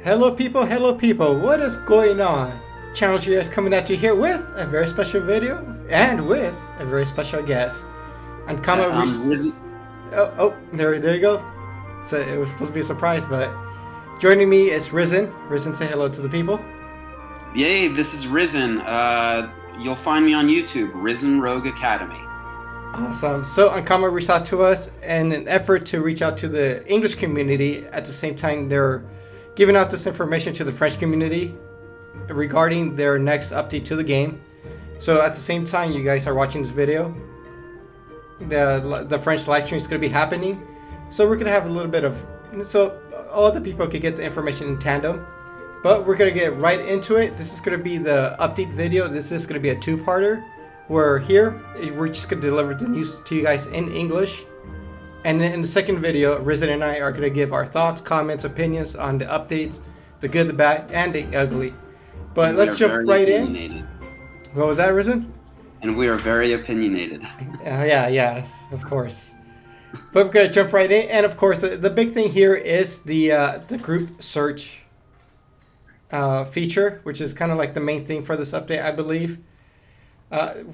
Hello people, what is going on? Channel GS coming at you here with a very special video and with a very special guest. And there you go. So it was supposed to be a surprise, but joining me is Risen. Risen, say hello to the people. Yay, this is Risen. You'll find me on YouTube, Risen Rogue Academy. Awesome. So Ankama reached out to us in an effort to reach out to the English community. At the same time, they're giving out this information to the French community regarding their next update to the game. So at the same time you guys are watching this video, the French live stream is going to be happening. So we're going to have a little bit of, so all the people can get the information in tandem. But we're going to get right into it. This is going to be the update video. This is going to be a two-parter. We're just going to deliver the news to you guys in English. And then in the second video, Risen and I are going to give our thoughts, comments, opinions on the updates, the good, the bad, and the ugly. But let's jump right in. What was that, Risen? And we are very opinionated. Yeah, of course. But we're going to jump right in. And of course, the big thing here is the group search feature, which is kind of like the main thing for this update, I believe.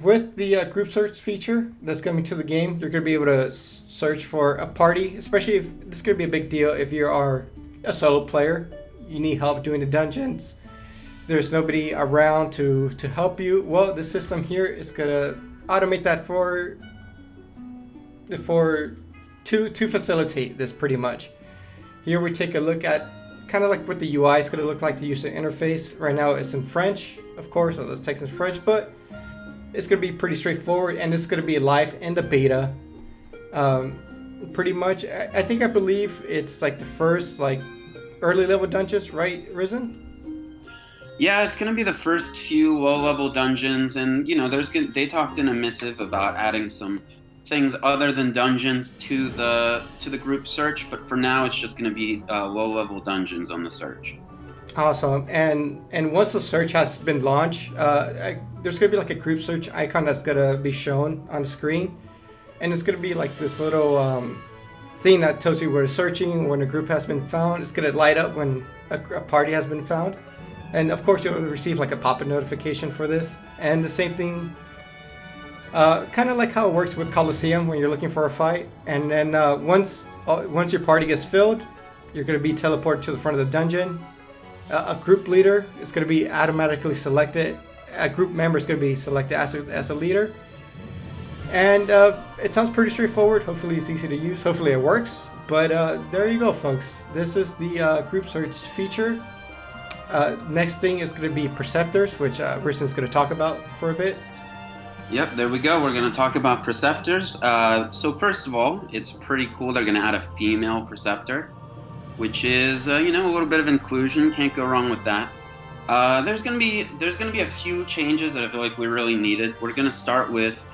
With the group search feature that's coming to the game, you're going to be able to search for a party, especially if this is going to be a big deal if you are a solo player. You need help doing the dungeons. There's nobody around to help you. Well, the system here is going to automate that to facilitate this pretty much. Here we take a look at kind of like what the UI is going to look like, the user interface. Right now it's in French, of course, so this text is French, but it's going to be pretty straightforward, and it's going to be live in the beta. Pretty much, I believe it's like the first like early level dungeons, right, Risen? Yeah, it's going to be the first few low level dungeons, and you know, they talked in a missive about adding some things other than dungeons to the group search, but for now it's just going to be low level dungeons on the search. Awesome. And once the search has been launched, there's going to be like a group search icon that's going to be shown on the screen. And it's going to be like this little thing that tells you where it's searching, when a group has been found. It's going to light up when a party has been found. And of course, you'll receive like a pop-up notification for this. And the same thing, kind of like how it works with Colosseum when you're looking for a fight. And then once your party gets filled, you're going to be teleported to the front of the dungeon. A group leader is going to be automatically selected. A group member is going to be selected as a leader. And it sounds pretty straightforward. Hopefully it's easy to use. Hopefully it works. But there you go, folks. This is the group search feature. Next thing is going to be Perceptors, which Risen's going to talk about for a bit. Yep, there we go. We're going to talk about Perceptors. So first of all, it's pretty cool. They're going to add a female Perceptor, which is a little bit of inclusion. Can't go wrong with that. There's gonna be a few changes that I feel like we really needed. We're gonna start with,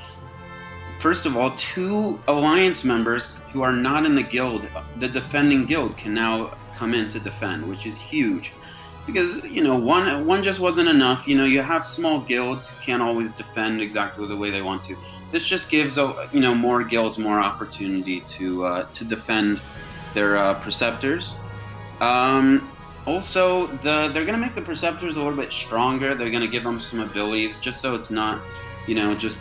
first of all, 2 alliance members who are not in the guild. The defending guild can now come in to defend, which is huge, because one just wasn't enough. You have small guilds who can't always defend exactly the way they want to. This just gives more guilds more opportunity to defend their Perceptors. Also, they're going to make the Perceptors a little bit stronger. They're going to give them some abilities, just so it's not, just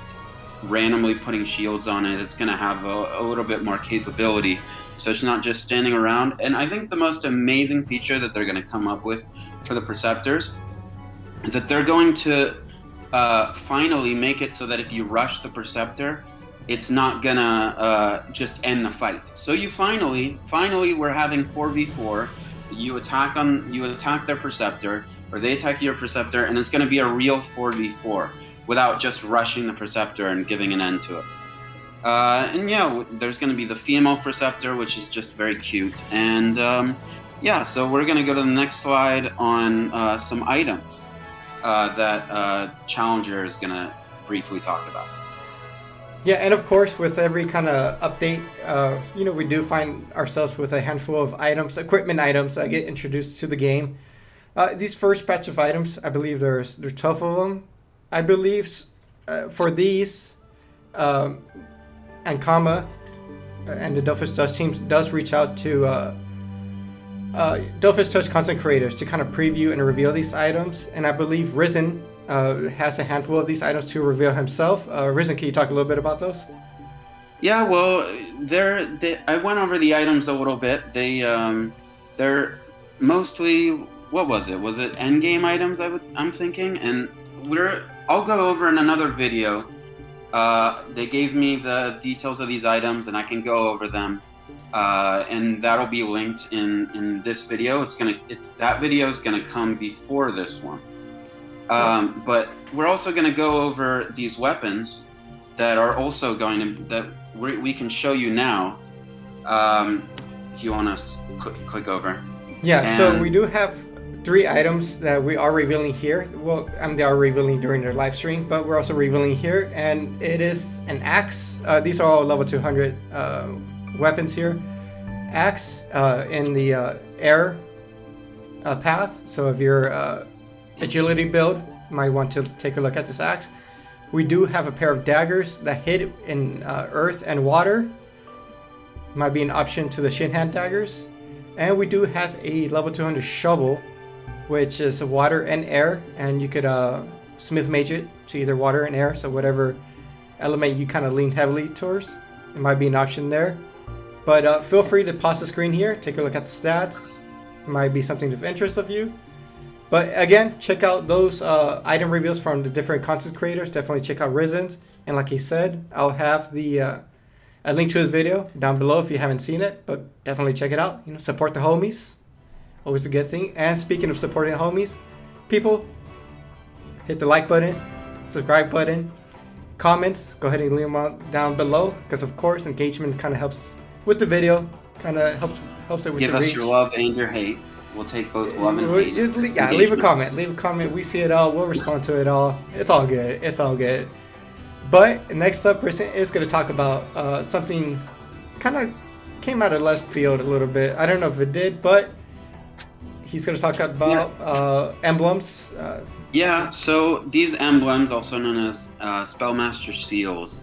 randomly putting shields on it. It's going to have a little bit more capability, so it's not just standing around. And I think the most amazing feature that they're going to come up with for the Perceptors is that they're going to finally make it so that if you rush the Perceptor, it's not gonna just end the fight. So you finally we're having 4v4. You attack their Perceptor, or they attack your Perceptor, and it's gonna be a real 4v4 without just rushing the Perceptor and giving an end to it. And yeah, there's gonna be the female Perceptor, which is just very cute. And so we're gonna go to the next slide on some items that Challenger is gonna briefly talk about. Yeah, and of course, with every kind of update, we do find ourselves with a handful of equipment items that get introduced to the game. These first batch of items, I believe there's 12 of them. I believe for these, Ankama and the Dofus Touch teams does reach out to Dofus Touch content creators to kind of preview and reveal these items, and I believe Risen has a handful of these items to reveal himself. Risen, can you talk a little bit about those? Yeah, well, I went over the items a little bit. They're mostly, what was it? Was it endgame items? I'm thinking, and I'll go over in another video. They gave me the details of these items, and I can go over them, and that'll be linked in this video. That video is gonna come before this one. But we're also gonna go over these weapons that are also that we can show you now. If you want to click over. Yeah, so we do have 3 items that we are revealing here. Well, they are revealing during their live stream, but we're also revealing here, and it is an axe. These are all level 200 weapons here. Axe in the air path. So if you're agility build, you might want to take a look at this axe. We do have a pair of daggers that hit in earth and water. Might be an option to the shin hand daggers. And we do have a level 200 shovel, which is water and air, and you could smith mage it to either water and air, so whatever element you kind of lean heavily towards, it might be an option there. But feel free to pause the screen here, take a look at the stats. It might be something of interest of you. But again, check out those item reveals from the different content creators. Definitely check out Risen's. And like he said, I'll have a link to his video down below if you haven't seen it. But definitely check it out. Support the homies. Always a good thing. And speaking of supporting the homies, people, hit the like button, subscribe button, comments. Go ahead and leave them down below, because of course engagement kind of helps with the video. Kind of helps it with Give the us reach. your love and your hate. We'll take both love and hate. Leave a comment. Leave a comment. We see it all. We'll respond to it all. It's all good. It's all good. But next up, Risen is going to talk about something kind of came out of left field a little bit. I don't know if it did, but he's going to talk about emblems. Yeah, so these emblems, also known as Spellmaster Seals,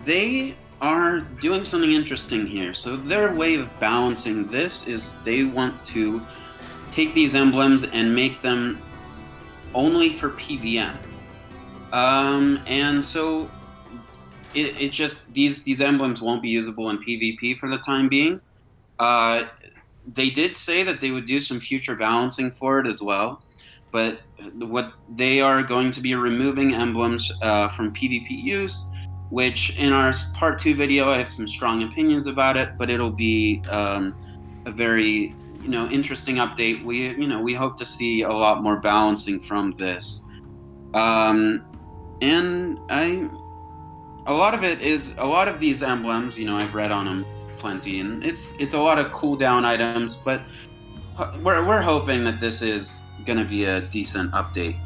they are doing something interesting here. So their way of balancing this is they want to take these emblems and make them only for PVM. And so it just, these emblems won't be usable in PvP for the time being. They did say that they would do some future balancing for it as well, but what they are going to be removing emblems from PvP use, which in our part 2 video I have some strong opinions about it, but it'll be a very interesting update. We hope to see a lot more balancing from this, and a lot of these emblems, I've read on them plenty, and it's a lot of cooldown items, but we're hoping that this is going to be a decent update,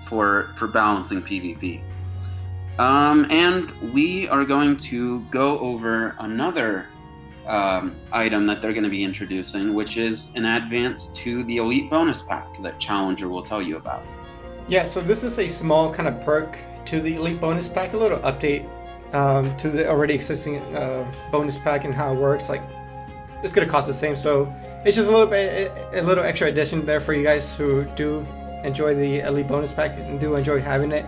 for balancing PvP. And we are going to go over another item that they're going to be introducing, which is an advance to the Elite bonus pack that Challenger will tell you about. Yeah, so this is a small kind of perk to the Elite bonus pack, a little update to the already existing bonus pack and how it works. Like, it's going to cost the same, so it's just a little extra addition there for you guys who do enjoy the Elite bonus pack and do enjoy having it.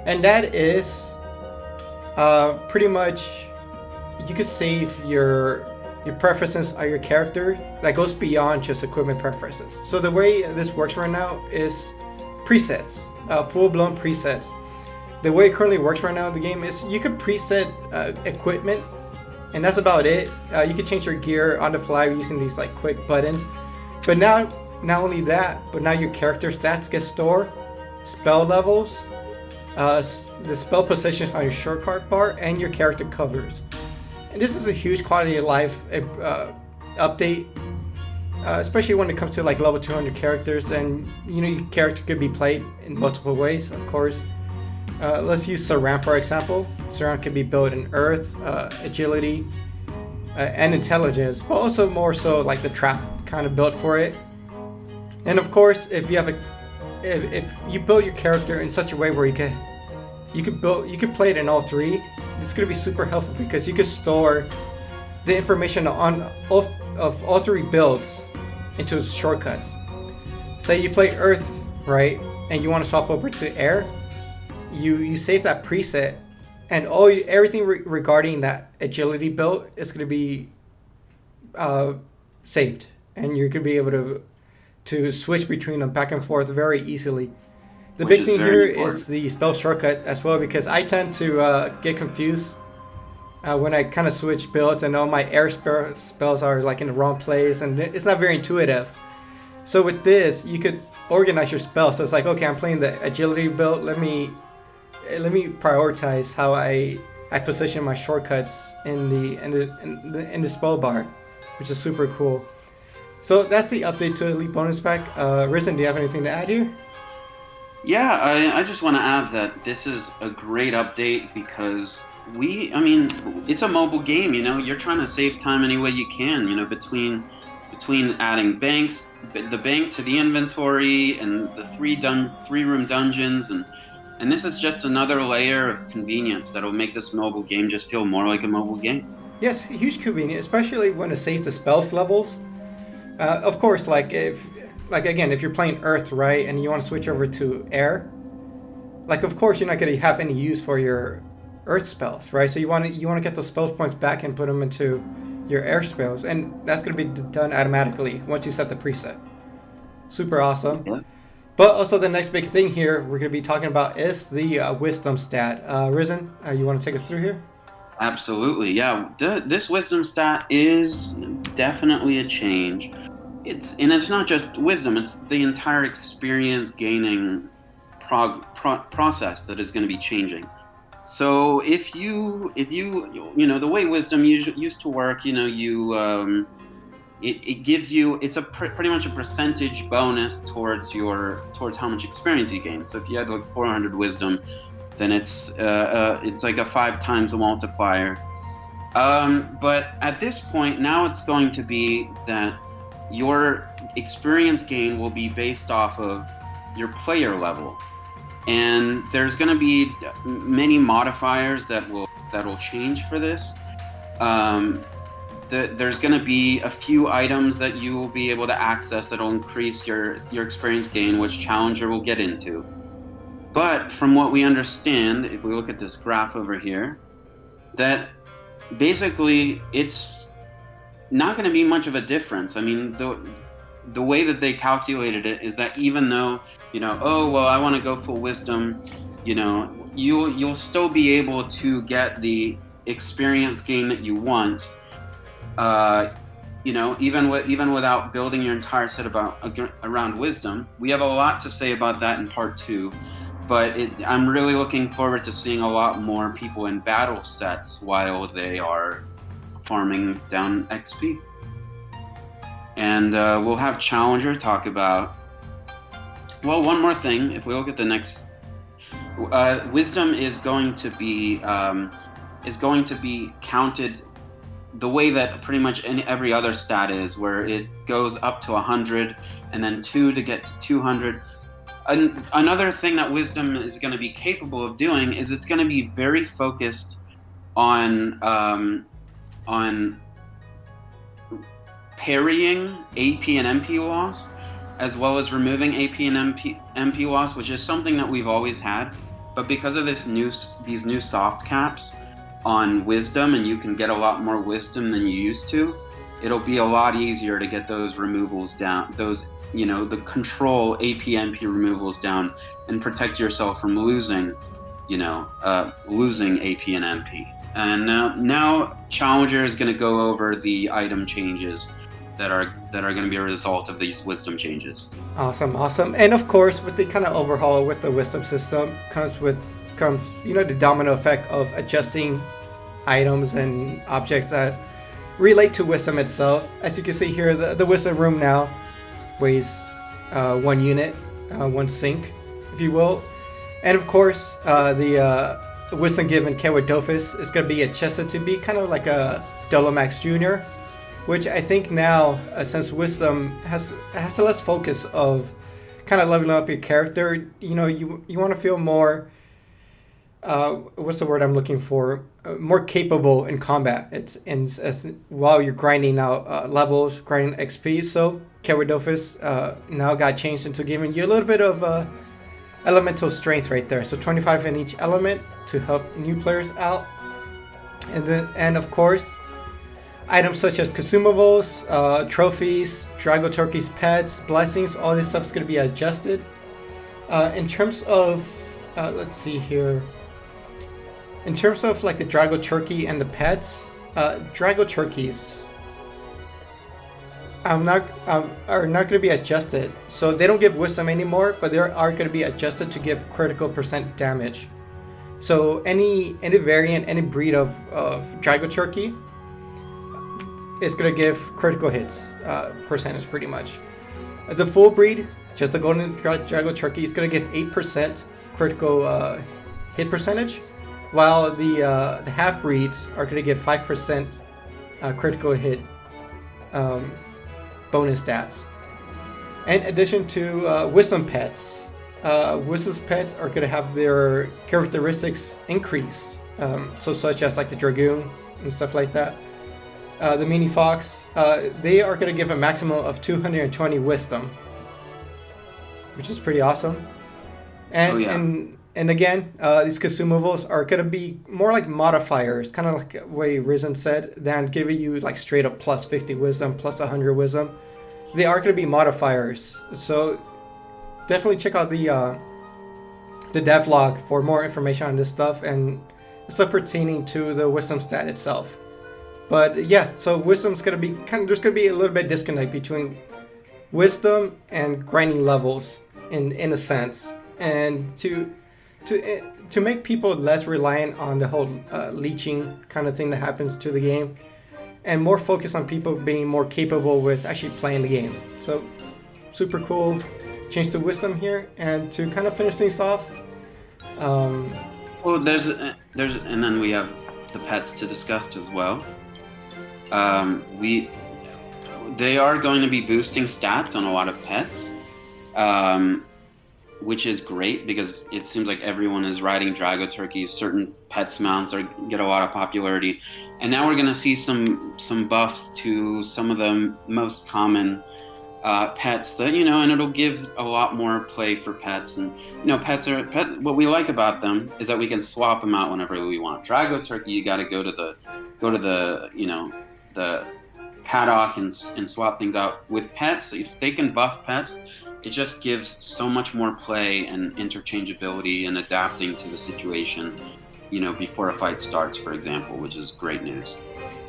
And that is pretty much, you could save your preferences on your character that goes beyond just equipment preferences. So the way this works right now is presets, full-blown presets. The way it currently works right now in the game is you can preset equipment, and that's about it. You can change your gear on the fly using these like quick buttons. But now, not only that, but now your character stats get stored, spell levels, the spell positions on your shortcut bar, and your character colors. And this is a huge quality of life update, especially when it comes to like level 200 characters. And your character could be played in multiple ways, of course. Let's use Surround for example. Surround can be built in Earth, Agility, and Intelligence, but also more so like the Trap kind of built for it. And of course, if you build your character in such a way where you could play it in all 3, it's going to be super helpful because you can store the information on of all three builds into shortcuts. Say you play Earth, right, and you want to swap over to Air, you save that preset, and everything regarding that agility build is going to be saved, and you're going to be able to switch between them back and forth very easily. The big thing here is the spell shortcut as well, because I tend to get confused when I kind of switch builds, and all my air spells are like in the wrong place, and it's not very intuitive. So with this, you could organize your spells. So it's like, okay, I'm playing the agility build. Let me prioritize how I position my shortcuts in the spell bar, which is super cool. So that's the update to Elite Bonus Pack. Risen, do you have anything to add here? Yeah, I just want to add that this is a great update because it's a mobile game, you're trying to save time any way you can, between adding banks, the bank to the inventory and the three-room dungeons, and this is just another layer of convenience that will make this mobile game just feel more like a mobile game. Yes, huge convenience, especially when it saves the spells levels. Of course, if you're playing Earth, right, and you want to switch over to Air, of course you're not going to have any use for your Earth spells, right? So you want to get those spell points back and put them into your Air spells, and that's going to be done automatically once you set the preset. Super awesome. Yeah. But also the next big thing here we're going to be talking about is the Wisdom stat. Risen, you want to take us through here? Absolutely, yeah. This Wisdom stat is definitely a change. It's not just wisdom; it's the entire experience gaining process that is going to be changing. So if you the way wisdom used to work, it gives you, it's pretty much a percentage bonus towards how much experience you gain. So if you had 400 wisdom, then it's like a 5 times a multiplier. But at this point now it's going to be that your experience gain will be based off of your player level, and there's going to be many modifiers that will change for this. There's going to be a few items that you will be able to access that will increase your experience gain, which Challenger will get into. But from what we understand, if we look at this graph over here, that basically it's not going to be much of a difference. I mean, the way that they calculated it is that even though, I want to go full wisdom, you'll still be able to get the experience gain that you want, even without building your entire set around wisdom. We have a lot to say about that in part 2, but I'm really looking forward to seeing a lot more people in battle sets while they are farming down XP. And we'll have Challenger talk about, one more thing. If we look at the next, wisdom is going to be counted the way that pretty much every other stat is, where it goes up to 100 and then 2 to get to 200. Another thing that wisdom is going to be capable of doing is it's going to be very focused on parrying AP and MP loss, as well as removing AP and MP loss, which is something that we've always had. But because of these new soft caps on wisdom, and you can get a lot more wisdom than you used to, it'll be a lot easier to get those removals down, the control AP MP removals down, and protect yourself from losing AP and MP. And now Challenger is going to go over the item changes that are going to be a result of these wisdom changes. Awesome. And of course, with the kind of overhaul with the wisdom system comes the domino effect of adjusting items and objects that relate to wisdom itself. As you can see here, the wisdom room now weighs 1 unit, 1 sink, if you will. And of course, the wisdom given Kewa Dofus is going to be adjusted to be kind of like a Dolomax Jr., which I think now, since wisdom has a less focus of kind of leveling up your character, you want to feel more what's the word I'm looking for? More capable in combat. It's while you're grinding out levels, grinding XP. So Dofus now got changed into giving you a little bit of elemental strength right there. So 25 in each element to help new players out. And of course, items such as consumables, trophies, Dragoturkeys pets, blessings, all this stuff is going to be adjusted. In terms of, let's see here. In terms of like the Dragoturkey and the pets, Dragoturkeys are not going to be adjusted. So they don't give wisdom anymore, but they are going to be adjusted to give critical percent damage. So any variant, any breed of Dragoturkey is going to give critical hits percentage pretty much. The full breed, just the golden Dragoturkey, is going to give 8% critical hit percentage, while the half breeds are going to give 5% critical hit bonus stats. In addition to wisdom pets, wisdom pets are going to have their characteristics increased, so such as like the dragoon and stuff like that. The mini fox, they are going to give a maximum of 220 wisdom, which is pretty awesome. And and again, these consumables are going to be more like modifiers, kind of like the way Risen said, than giving you like straight up plus 50 wisdom, plus 100 wisdom. They are going to be modifiers. So definitely check out the devlog for more information on this stuff and stuff pertaining to the wisdom stat itself. But yeah, so wisdom's going to be there's going to be a little bit disconnect between wisdom and grinding levels in a sense. And to make people less reliant on the whole leeching kind of thing that happens to the game, and more focus on people being more capable with actually playing the game. So super cool change to wisdom here. And to kind of finish things off, well, there's and then we have the pets to discuss as well. They are going to be boosting stats on a lot of pets, which is great because it seems like everyone is riding Dragoturkeys. Certain pets mounts get a lot of popularity, and now we're going to see some buffs to some of the most common pets that and it'll give a lot more play for pets. And pets what we like about them is that we can swap them out whenever we want. Dragoturkey, you got to go to the paddock and swap things out. With pets, if they can buff pets, it just gives so much more play and interchangeability and adapting to the situation, before a fight starts, for example, which is great news.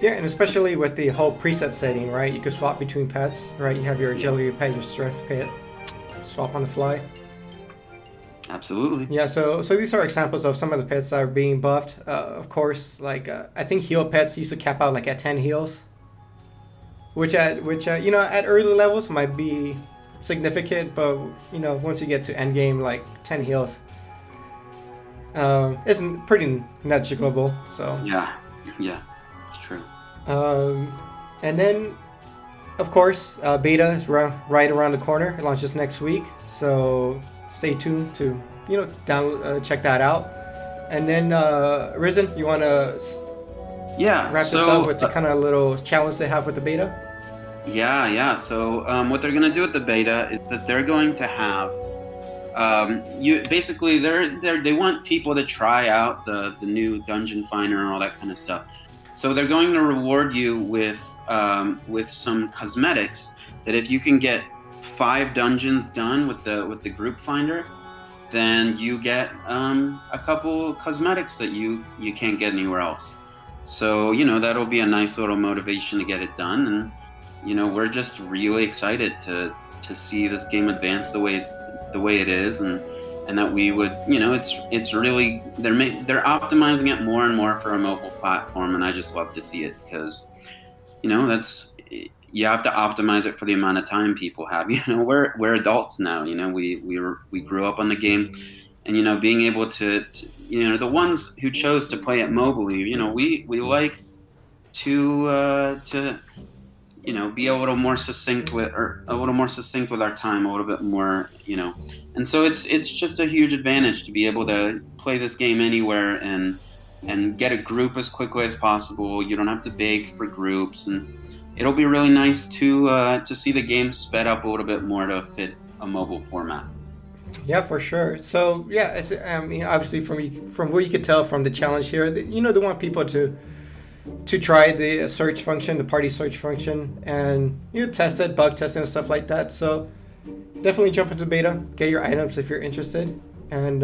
Yeah, and especially with the whole preset setting, right? You can swap between pets, right? You have your agility pet, your strength pet, swap on the fly. Absolutely. Yeah, so these are examples of some of the pets that are being buffed. Of course, like I think heal pets used to cap out like at 10 heals, which at early levels might be significant, but once you get to end game, like 10 heals isn't pretty negligible. So yeah, it's true. And then of course beta is right around the corner. It launches next week, so stay tuned to check that out. And then Risen, you want to wrap this up with the kind of little challenge they have with the beta? Yeah. So what they're going to do with the beta is that they're going to have they want people to try out the new dungeon finder and all that kind of stuff. So they're going to reward you with some cosmetics that if you can get 5 dungeons done with the group finder, then you get a couple cosmetics that you can't get anywhere else. So that'll be a nice little motivation to get it done. And we're just really excited to see this game advance the way it is, and that we would it's really they're optimizing it more and more for a mobile platform, and I just love to see it because that's you have to optimize it for the amount of time people have. We're adults now. We grew up on the game, and being able to the ones who chose to play it mobily, we like to be a little more succinct with our time, a little bit more, and so it's just a huge advantage to be able to play this game anywhere and get a group as quickly as possible. You don't have to beg for groups, and it'll be really nice to see the game sped up a little bit more to fit a mobile format. Yeah, for sure. So yeah, obviously from what you could tell from the challenge here, they want people to try the search function, the party search function, and test it, bug testing and stuff like that. So definitely jump into beta, get your items if you're interested, and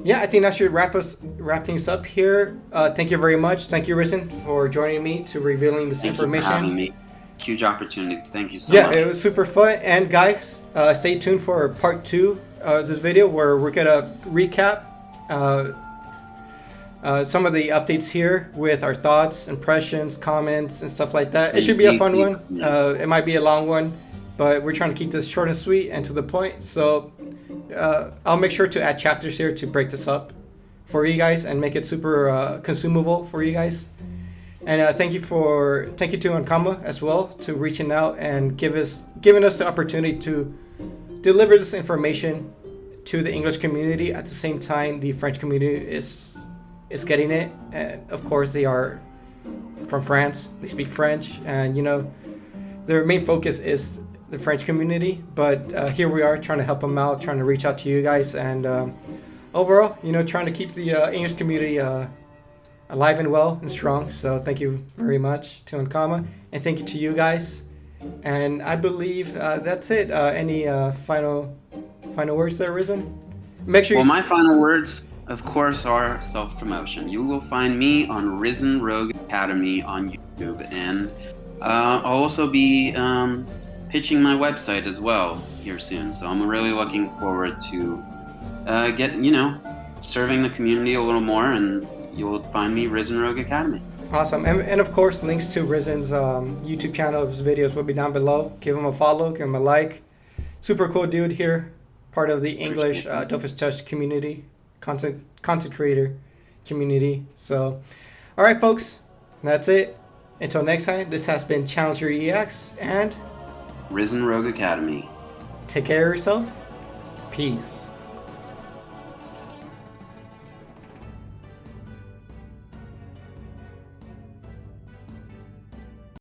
yeah, I think that should wrap things up here. Thank you very much. Thank you, Risen, for joining me to revealing this information. Thank you for having me. Huge opportunity. Thank you so much. Yeah, it was super fun. And guys, stay tuned for part 2 of this video where we're gonna recap some of the updates here with our thoughts, impressions, comments, and stuff like that. It should be a fun one. It might be a long one, but we're trying to keep this short and sweet and to the point. So I'll make sure to add chapters here to break this up for you guys and make it super consumable for you guys. And thank you to Ankama as well to reaching out and giving us the opportunity to deliver this information to the English community. At the same time, the French community is getting it. And of course, they are from France. They speak French, and their main focus is the French community. But here we are trying to help them out, trying to reach out to you guys, and overall, trying to keep the English community alive and well and strong. So thank you very much to Ankama, and thank you to you guys. And I believe that's it. Any final words there, Risen? Make sure. Well, my final words, of course, are self-promotion. You will find me on Risen Rogue Academy on YouTube, and I'll also be pitching my website as well here soon. So I'm really looking forward to serving the community a little more, and you'll find me Risen Rogue Academy. Awesome. And of course, links to Risen's YouTube channel, his videos will be down below. Give him a follow, give him a like. Super cool dude here, part of the English Dofus Touch community, content creator community. So, all right, folks, that's it. Until next time, this has been Challenger EX and Risen Rogue Academy. Take care of yourself. Peace.